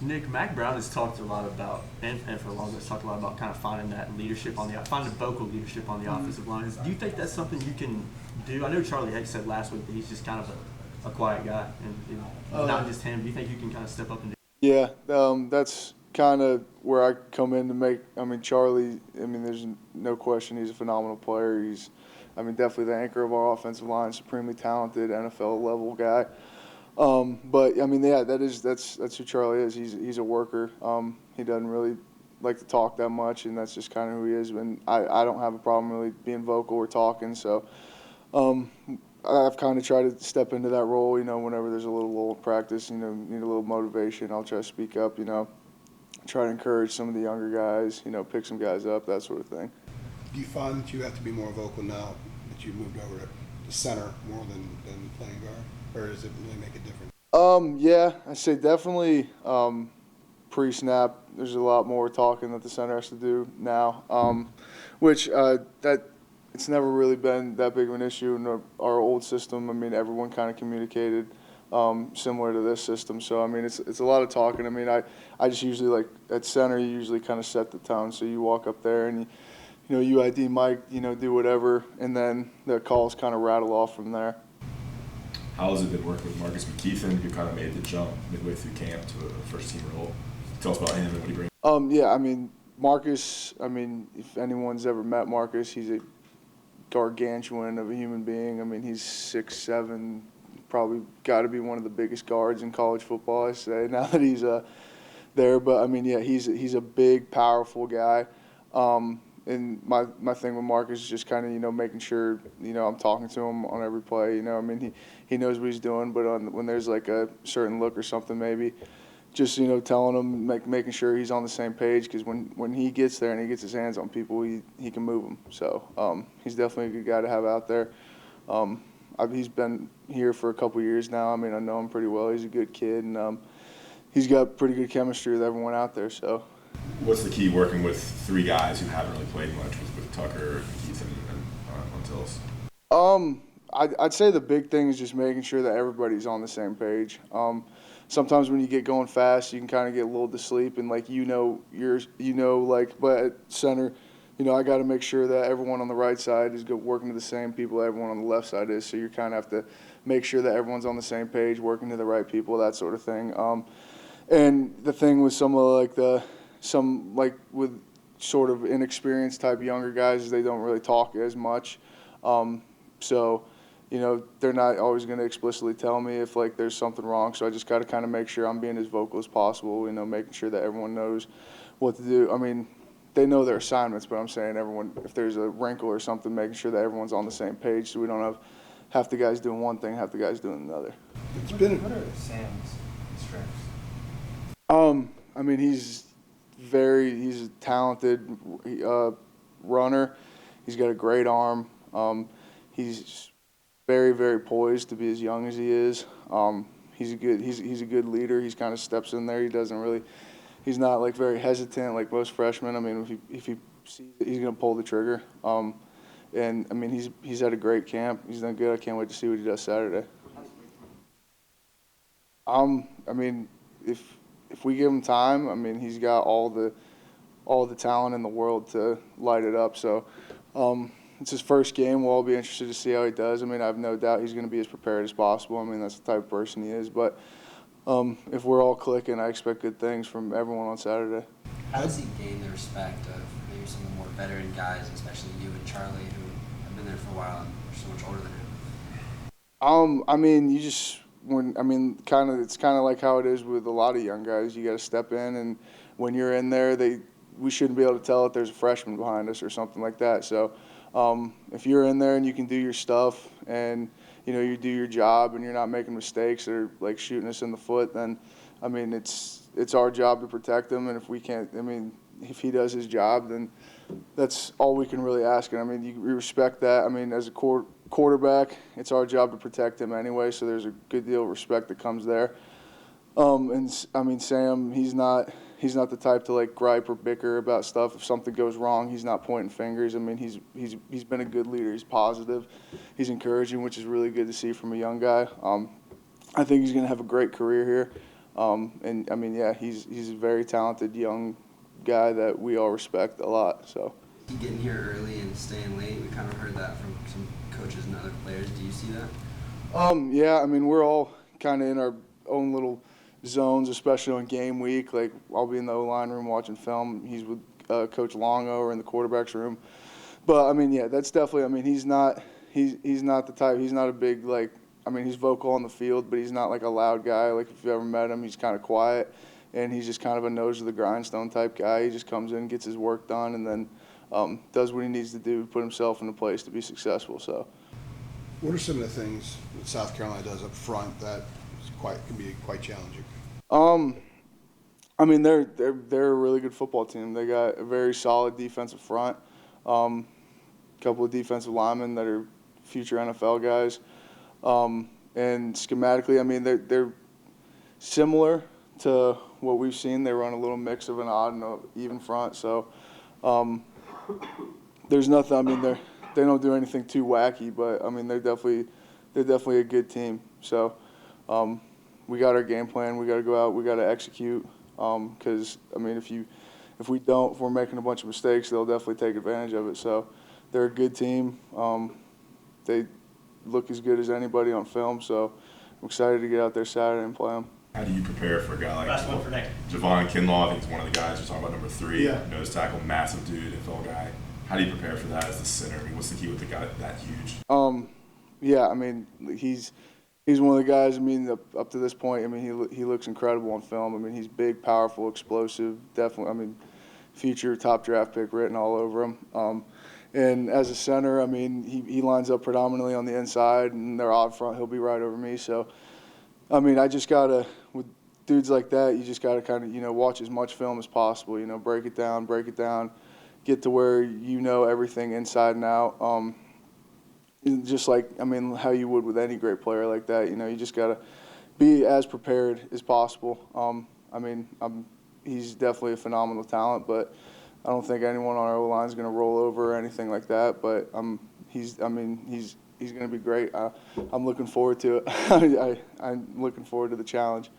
Nick, Mac Brown has talked a lot about, and for a long time, has talked a lot about kind of finding that leadership finding vocal leadership on the offensive line. Do you think that's something you can do? I know Charlie Heck said last week that he's just kind of a quiet guy, and not just him. Do you think you can kind of step up and do? Yeah, that's kind of where I come in to make. I mean, Charlie. I mean, there's no question he's a phenomenal player. He's, I mean, definitely the anchor of our offensive line. Supremely talented NFL level guy. But I mean, yeah, that's who Charlie is. He's a worker. He doesn't really like to talk that much, and that's just kind of who he is. And I don't have a problem really being vocal or talking. So um, I've kind of tried to step into that role. You know, whenever there's a little lull in practice, you know, need a little motivation, I'll try to speak up. You know, try to encourage some of the younger guys. You know, pick some guys up, that sort of thing. Do you find that you have to be more vocal now that you've moved over to center more than playing guard, or does it really make a difference? Yeah, I say definitely pre-snap. There's a lot more talking that the center has to do now, which that it's never really been that big of an issue in our old system. I mean, everyone kind of communicated similar to this system. So I mean, it's a lot of talking. I mean, I just usually like at center, you usually kind of set the tone. So you walk up there and you know, UID Mike, you know, do whatever, and then the calls kind of rattle off from there. How has it been working with Marcus McKeithen, who kind of made the jump midway through camp to a first-team role? Tell us about him and what he brings. Yeah, I mean, Marcus, I mean, if anyone's ever met Marcus, he's a gargantuan of a human being. I mean, he's 6'7", probably got to be one of the biggest guards in college football, I say, now that he's there. But, I mean, yeah, he's a big, powerful guy. And my thing with Marcus is just kind of, you know, making sure, you know, I'm talking to him on every play. You know, I mean, he knows what he's doing, but when there's like a certain look or something, maybe just, you know, telling him, making sure he's on the same page, because when he gets there and he gets his hands on people, he can move them. So he's definitely a good guy to have out there. He's been here for a couple years now. I mean, I know him pretty well. He's a good kid, and he's got pretty good chemistry with everyone out there. So. What's the key working with three guys who haven't really played much with Tucker, Keith, and Tillis? I'd say the big thing is just making sure that everybody's on the same page. Sometimes when you get going fast, you can kind of get a little to sleep, and like but at center, you know, I got to make sure that everyone on the right side is working to the same people everyone on the left side is. So you kind of have to make sure that everyone's on the same page, working to the right people, that sort of thing. And the thing with some with sort of inexperienced type younger guys is they don't really talk as much. So, you know, they're not always going to explicitly tell me if like there's something wrong. So I just got to kind of make sure I'm being as vocal as possible, you know, making sure that everyone knows what to do. I mean, they know their assignments, but I'm saying everyone, if there's a wrinkle or something, making sure that everyone's on the same page so we don't have half the guys doing one thing, half the guys doing another. What are Sam's strengths? I mean, he's a talented runner. He's got a great arm. He's very, very poised to be as young as he is. He's a good leader. He's kind of steps in there. He's not like very hesitant like most freshmen. I mean, if he sees it, he's going to pull the trigger. And I mean, he's had a great camp. He's done good. I can't wait to see what he does Saturday. I mean, if we give him time, I mean, he's got all the talent in the world to light it up. So it's his first game. We'll all be interested to see how he does. I mean, I have no doubt he's going to be as prepared as possible. I mean, that's the type of person he is. But if we're all clicking, I expect good things from everyone on Saturday. How does he gain the respect of maybe some of the more veteran guys, especially you and Charlie, who have been there for a while and are so much older than him? I mean, it's kind of like how it is with a lot of young guys. You got to step in, and when you're in there, we shouldn't be able to tell if there's a freshman behind us or something like that. So if you're in there and you can do your stuff and you know you do your job and you're not making mistakes or like shooting us in the foot, then I mean it's our job to protect him. And if we can't, I mean, if he does his job, then that's all we can really ask. And I mean, we respect that. I mean, as a quarterback, it's our job to protect him anyway. So there's a good deal of respect that comes there. And I mean, Sam, he's not the type to like gripe or bicker about stuff. If something goes wrong, he's not pointing fingers. I mean, he's been a good leader. He's positive. He's encouraging, which is really good to see from a young guy. I think he's going to have a great career here. And I mean, yeah, he's a very talented young guy that we all respect a lot. So. Getting here early and staying late, we kind of heard that from some coaches and other players. Do you see that? Yeah, I mean, we're all kind of in our own little zones, especially on game week. Like, I'll be in the O-line room watching film. He's with Coach Long over in the quarterback's room. But, I mean, yeah, that's definitely – I mean, he's not the type – he's not a big, like – I mean, he's vocal on the field, but he's not, like, a loud guy. Like, if you've ever met him, he's kind of quiet, and he's just kind of a nose-to-the-grindstone type guy. He just comes in, gets his work done, and then does what he needs to do to put himself in a place to be successful. So. What are some of the things that South Carolina does up front that can be quite challenging? I mean, they're a really good football team. They got a very solid defensive front, a couple of defensive linemen that are future NFL guys, and schematically, I mean, they're similar to what we've seen. They run a little mix of an odd and an even front. So there's nothing. I mean, they don't do anything too wacky, but I mean, they're definitely a good team. So we got our game plan. We got to go out. We got to execute. Because I mean, if we're making a bunch of mistakes, they'll definitely take advantage of it. So they're a good team. They look as good as anybody on film. So I'm excited to get out there Saturday and play them. How do you prepare for a guy like Last one for Nick. Javon Kinlaw? I think he's one of the guys you're talking about, number 3, Yeah. nose tackle, massive dude, NFL guy. How do you prepare for that as the center? I mean, what's the key with the guy that huge? Yeah, I mean, he's one of the guys. I mean, up to this point, I mean, he looks incredible on film. I mean, he's big, powerful, explosive. Definitely, I mean, future top draft pick written all over him. And as a center, I mean, he lines up predominantly on the inside, and they're odd front. He'll be right over me. So, I mean, I just gotta, with dudes like that, you just gotta kind of, watch as much film as possible. Break it down, get to where you know everything inside and out. Just like, I mean, how you would with any great player like that, you just got to be as prepared as possible. I mean, he's definitely a phenomenal talent, but I don't think anyone on our O-line is going to roll over or anything like that. But he's going to be great. I'm looking forward to it. I'm looking forward to the challenge.